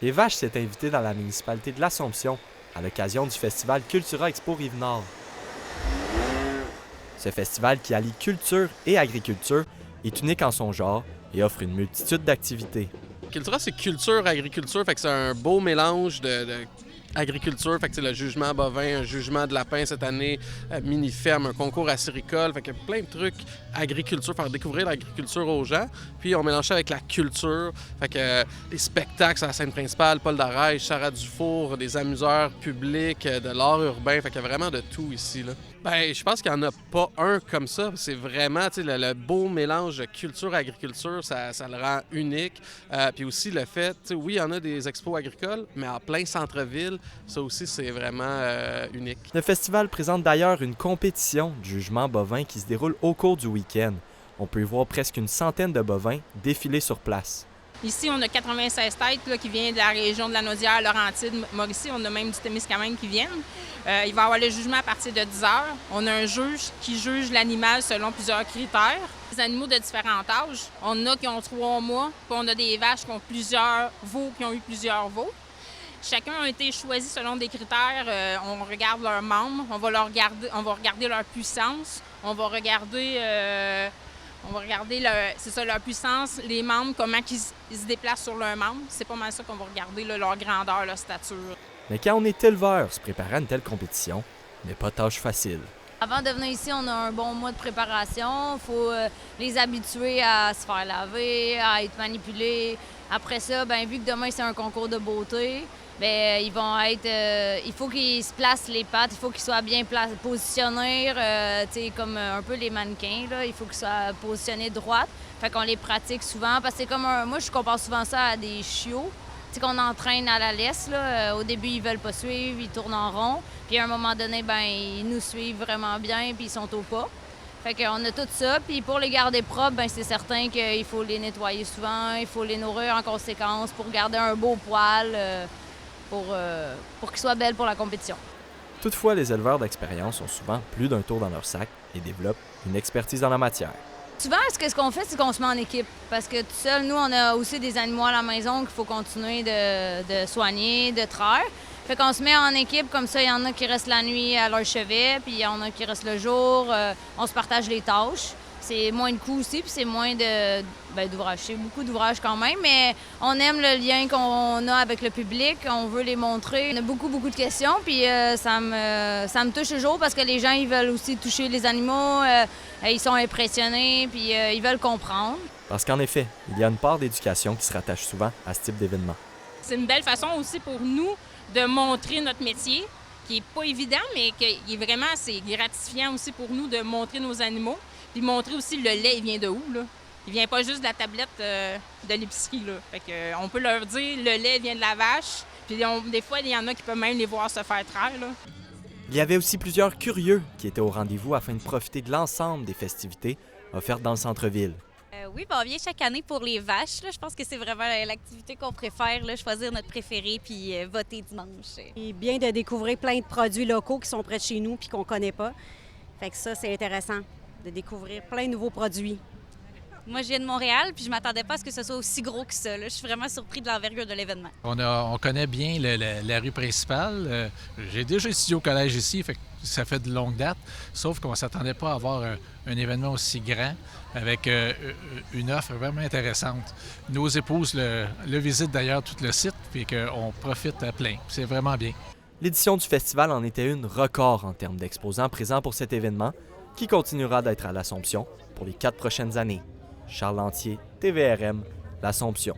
Les Vaches s'est invité dans la municipalité de l'Assomption à l'occasion du festival Cultura Expo Rive-Nord. Ce festival qui allie culture et agriculture est unique en son genre et offre une multitude d'activités. Cultura, c'est culture, agriculture, fait que c'est un beau mélange de agriculture, fait que c'est le jugement bovin, un jugement de lapin cette année, mini-ferme, un concours acéricole, fait que plein de trucs agriculture, faire découvrir l'agriculture aux gens. Puis on mélange ça avec la culture, fait que des spectacles sur la scène principale, Paul Darèche, Sarah Dufour, des amuseurs publics, de l'art urbain, fait qu'il y a vraiment de tout ici, là. Ben, je pense qu'il n'y en a pas un comme ça. C'est vraiment le beau mélange de culture-agriculture, ça le rend unique. Puis aussi le fait, oui, il y en a des expos agricoles, mais en plein centre-ville, ça aussi, c'est vraiment unique. Le festival présente d'ailleurs une compétition de jugement bovin qui se déroule au cours du week-end. On peut y voir presque une centaine de bovins défiler sur place. Ici, on a 96 têtes là, qui viennent de la région de la Naudière, Laurentide, Mauricie. On a même du Témiscamingue qui viennent. Il va y avoir le jugement à partir de 10 heures. On a un juge qui juge l'animal selon plusieurs critères. Des animaux de différents âges. On a qui ont 3 mois, puis on a des vaches qui ont plusieurs veaux, qui ont eu plusieurs veaux. Chacun a été choisi selon des critères. On regarde leurs membres, on va regarder leur puissance, on va regarder leur puissance, les membres, comment ils se déplacent sur leurs membres. C'est pas mal ça qu'on va regarder, là, leur grandeur, leur stature. Mais quand on est éleveur, se préparer à une telle compétition n'est pas tâche facile. Avant de venir ici, on a un bon mois de préparation. Il faut les habituer à se faire laver, à être manipulés. Après ça, vu que demain, c'est un concours de beauté, ils vont être... il faut qu'ils se placent les pattes, il faut qu'ils soient bien positionnés, comme un peu les mannequins. Là. Il faut qu'ils soient positionnés droite. Fait qu'on les pratique souvent, parce que c'est comme moi, je compare souvent ça à des chiots. Qu'on entraîne à la laisse. Là. Au début, ils veulent pas suivre, ils tournent en rond. Puis à un moment donné, ils nous suivent vraiment bien, puis ils sont au pas. Fait qu'on a tout ça. Puis pour les garder propres, c'est certain qu'il faut les nettoyer souvent, il faut les nourrir en conséquence pour garder un beau poil, pour qu'ils soient belles pour la compétition. Toutefois, les éleveurs d'expérience ont souvent plus d'un tour dans leur sac et développent une expertise en la matière. Souvent, ce qu'on fait, c'est qu'on se met en équipe. Parce que tout seul, nous, on a aussi des animaux à la maison qu'il faut continuer de soigner, de traire. Fait qu'on se met en équipe, comme ça, il y en a qui restent la nuit à leur chevet, puis il y en a qui restent le jour. On se partage les tâches. C'est moins de coûts aussi, puis c'est moins d'ouvrages. C'est beaucoup d'ouvrages quand même, mais on aime le lien qu'on a avec le public. On veut les montrer. On a beaucoup de questions, puis ça me touche toujours parce que les gens, ils veulent aussi toucher les animaux. Ils sont impressionnés, puis ils veulent comprendre. Parce qu'en effet, il y a une part d'éducation qui se rattache souvent à ce type d'événement. C'est une belle façon aussi pour nous de montrer notre métier, qui n'est pas évident, mais qui est vraiment c'est gratifiant aussi pour nous de montrer nos animaux. Puis montrer aussi le lait, il vient de où, là? Il vient pas juste de la tablette de l'épicerie, là. Fait que, on peut leur dire le lait vient de la vache. Puis des fois, il y en a qui peuvent même les voir se faire traire, là. Il y avait aussi plusieurs curieux qui étaient au rendez-vous afin de profiter de l'ensemble des festivités offertes dans le centre-ville. Oui, on vient chaque année pour les vaches. Là. Je pense que c'est vraiment l'activité qu'on préfère, là, choisir notre préféré puis voter dimanche. C'est bien de découvrir plein de produits locaux qui sont près de chez nous puis qu'on connaît pas. Fait que ça, c'est intéressant de découvrir plein de nouveaux produits. Moi, je viens de Montréal, puis je m'attendais pas à ce que ce soit aussi gros que ça. Là. Je suis vraiment surpris de l'envergure de l'événement. On connaît bien la rue principale. J'ai déjà étudié au collège ici, fait que ça fait de longue date, sauf qu'on ne s'attendait pas à avoir un événement aussi grand avec une offre vraiment intéressante. Nos épouses le visitent d'ailleurs tout le site, puis qu'on profite à plein. C'est vraiment bien. L'édition du festival en était une record en termes d'exposants présents pour cet événement, qui continuera d'être à l'Assomption pour les 4 prochaines années. Charles Lantier, TVRM, l'Assomption.